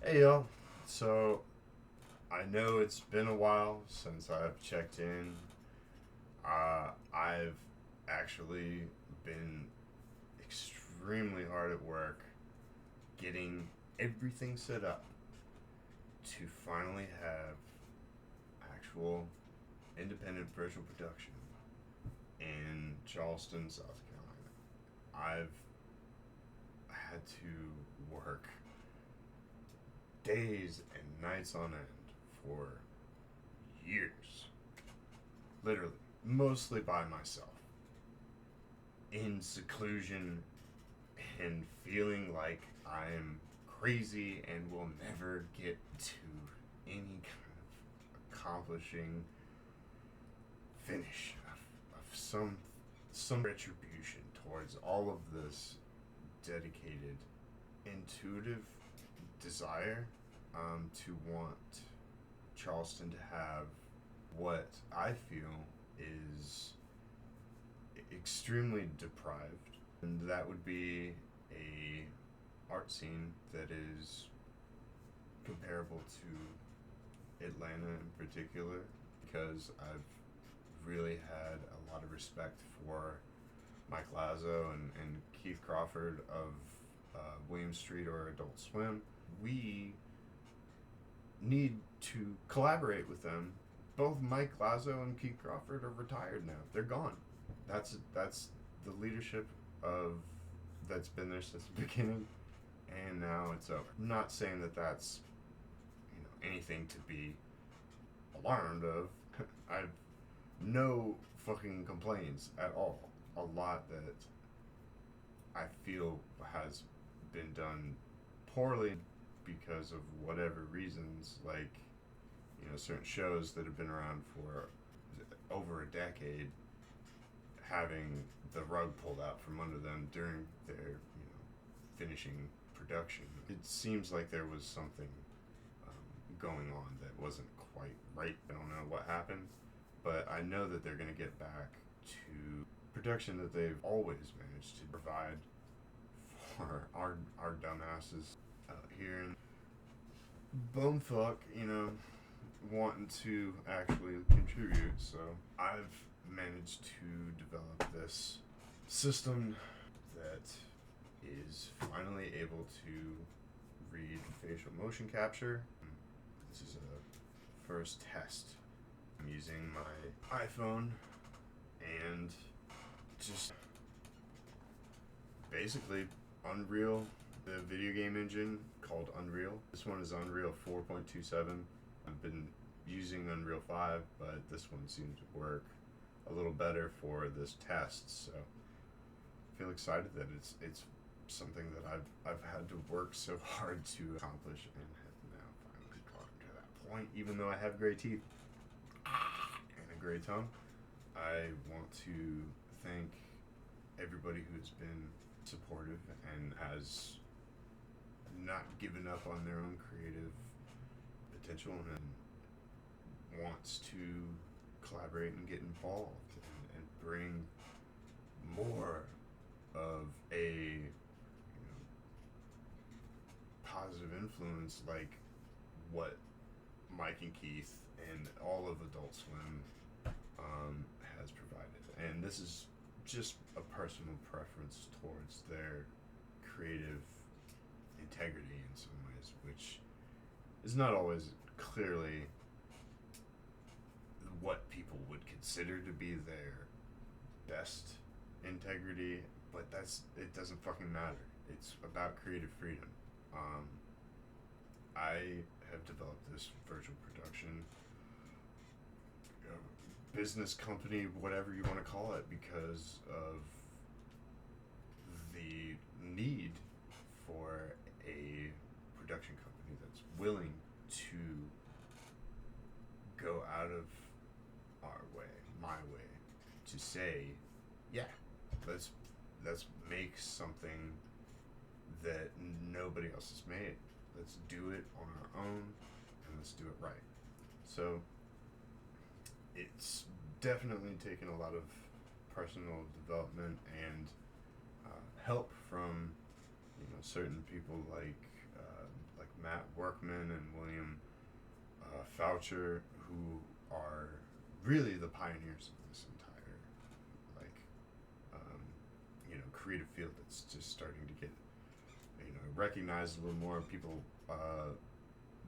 Hey y'all. So I know it's been a while since I've checked in. I've actually been extremely hard at work getting everything set up to finally have actual independent virtual production in Charleston, South Carolina. I've had to work days and nights on end for years, literally, mostly by myself, in seclusion and feeling like I'm crazy and will never get to any kind of accomplishing finish of some retribution towards all of this dedicated, intuitive desire to want Charleston to have what I feel is extremely deprived, and that would be a art scene that is comparable to Atlanta in particular, because I've really had a lot of respect for Mike Lazo and Keith Crawford of William Street or Adult Swim. We need to collaborate with them. Both Mike Lazo and Keith Crawford are retired now. They're gone. That's the leadership of that's been there since the beginning, and now it's over. I'm not saying that that's anything to be alarmed of. I've no fucking complaints at all. A lot that I feel has been done poorly because of whatever reasons, like certain shows that have been around for over a decade having the rug pulled out from under them during their finishing production. It seems like there was something going on that wasn't quite right. I don't know what happened, but I know that they're going to get back to production that they've always managed to provide for our dumbasses out here in Bonefuck, wanting to actually contribute. So I've managed to develop this system that is finally able to read facial motion capture. This is a first test. I'm using my iPhone and just basically Unreal, the video game engine called Unreal. This one is Unreal 4.27. I've been using Unreal 5, but this one seems to work a little better for this test. So I feel excited that it's something that I've had to work so hard to accomplish and have now finally gotten to that point. Even though I have gray teeth and a gray tongue, I want to thank everybody who's been supportive and has not given up on their own creative potential and wants to collaborate and get involved and bring more of a positive influence like what Mike and Keith and all of Adult Swim has provided. And this is just a personal preference towards their creative integrity in some ways, which is not always clearly what people would consider to be their best integrity, but it doesn't fucking matter. It's about creative freedom. I have developed this virtual production business company, whatever you want to call it, because of the need for a production company that's willing to go out of our way, my way, to say, yeah, let's make something that nobody else has made. Let's do it on our own, and let's do it right. So it's definitely taken a lot of personal development and help from certain people like Matt Workman and William Foucher, who are really the pioneers of this entire, like, creative field that's just starting to get, recognized a little more. People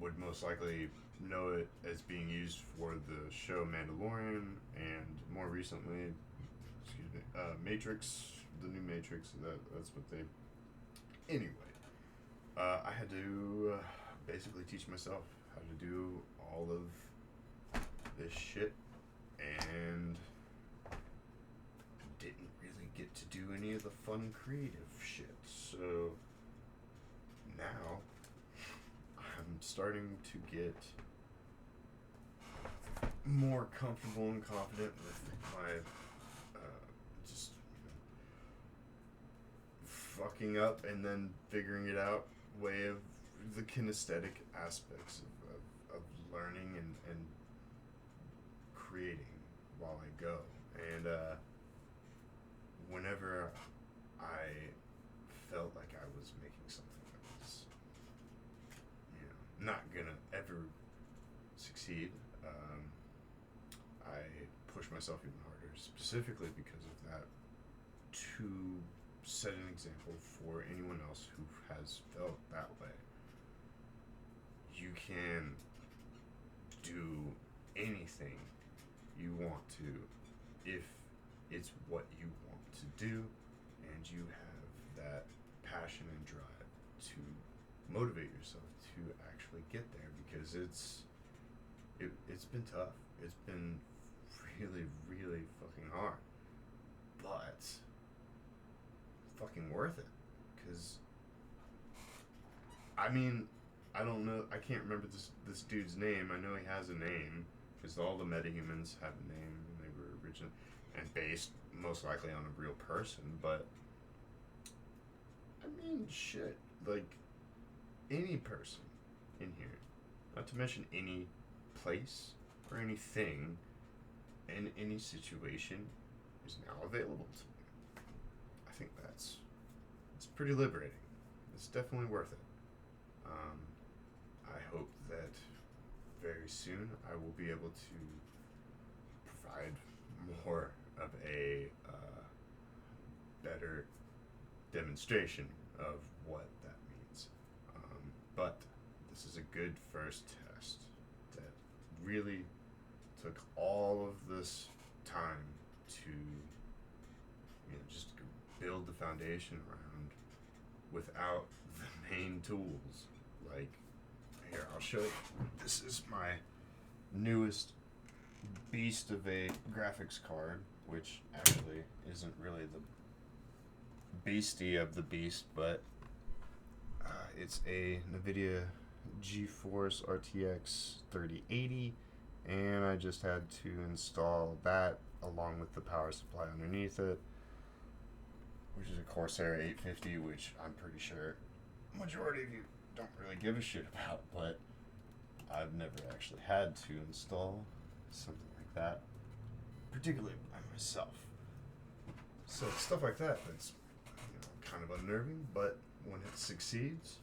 would most likely know it as being used for the show Mandalorian, and more recently, Matrix, the new Matrix. That's what they. Anyway, I had to basically teach myself how to do all of this shit, and didn't really get to do any of the fun creative shit. So now I'm starting to get more comfortable and confident with my just fucking up and then figuring it out way of the kinesthetic aspects of learning and creating while I go. And whenever I felt like I was making something that was, not gonna ever succeed, I push myself even harder, specifically because of that, to set an example for anyone else who has felt that way. You can do anything you want to if it's what you want to do and you have that passion and drive to motivate yourself to actually get there, because it's been tough. It's been really, really fucking hard, but fucking worth it. Because I don't know, I can't remember this dude's name. I know he has a name because all the metahumans have a name, and they were original and based most likely on a real person. But shit, like, any person in here, not to mention any place or anything in any situation, is now available to me. I think it's pretty liberating. It's definitely worth it. I hope that very soon I will be able to provide more of a better demonstration of what that means. But this is a good first test that really took all of this time to just build the foundation around without the main tools. Like, here, I'll show you. This is my newest beast of a graphics card, which actually isn't really the beastie of the beast, but it's a NVIDIA GeForce RTX 3080, and I just had to install that along with the power supply underneath it, which is a Corsair 850, which I'm pretty sure majority of you don't really give a shit about, but I've never actually had to install something like that, particularly by myself. So stuff like that, that's kind of unnerving, but when it succeeds,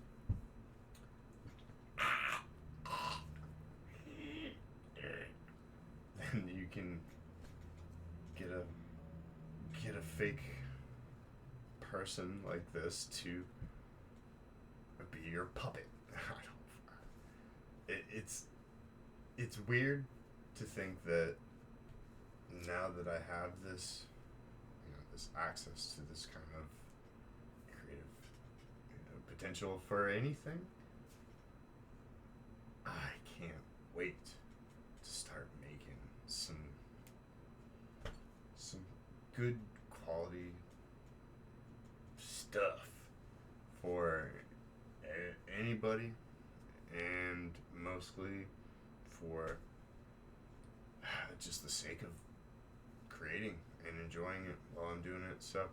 then you can get a fake person like this to be your puppet. It's weird to think that now that I have this, this access to this kind of creative, potential for anything, I can't wait to start making some good quality stuff for anybody, and mostly for just the sake of creating and enjoying it while I'm doing it. So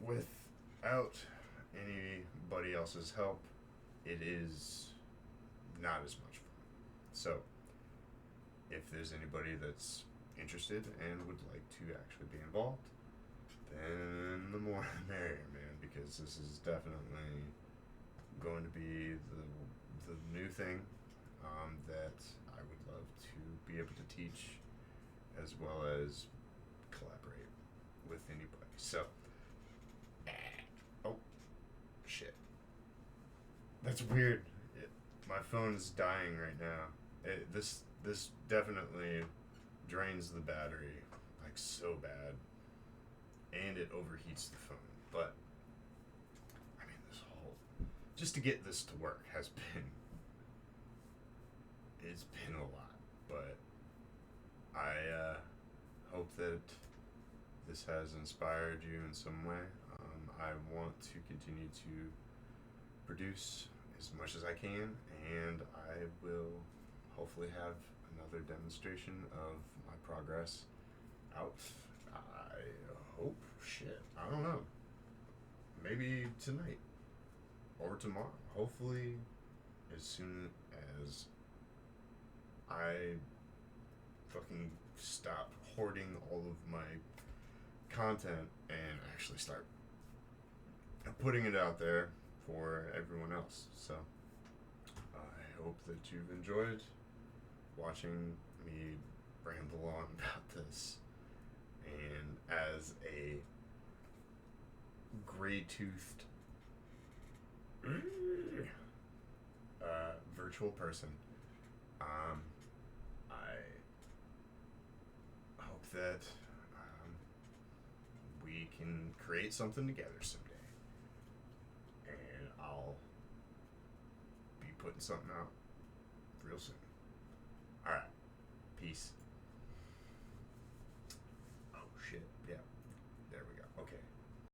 without anybody else's help, it is not as much fun. So if there's anybody that's interested and would like to actually be involved, then the more the merrier, man, because this is definitely going to be thing that I would love to be able to teach as well as collaborate with anybody. So, oh, shit. That's weird. My phone is dying right now. This definitely drains the battery like so bad, and it overheats the phone. But I mean, this whole just to get this to work has been it's been a lot. But I hope that this has inspired you in some way. I want to continue to produce as much as I can, and I will hopefully have another demonstration of my progress out. I hope. Shit. I don't know. Maybe tonight or tomorrow. Hopefully, as soon as I fucking stop hoarding all of my content and actually start putting it out there for everyone else. So I hope that you've enjoyed watching me ramble on about this. And as a gray-toothed virtual person, I hope that we can create something together someday. And I'll be putting something out real soon. Alright. Peace.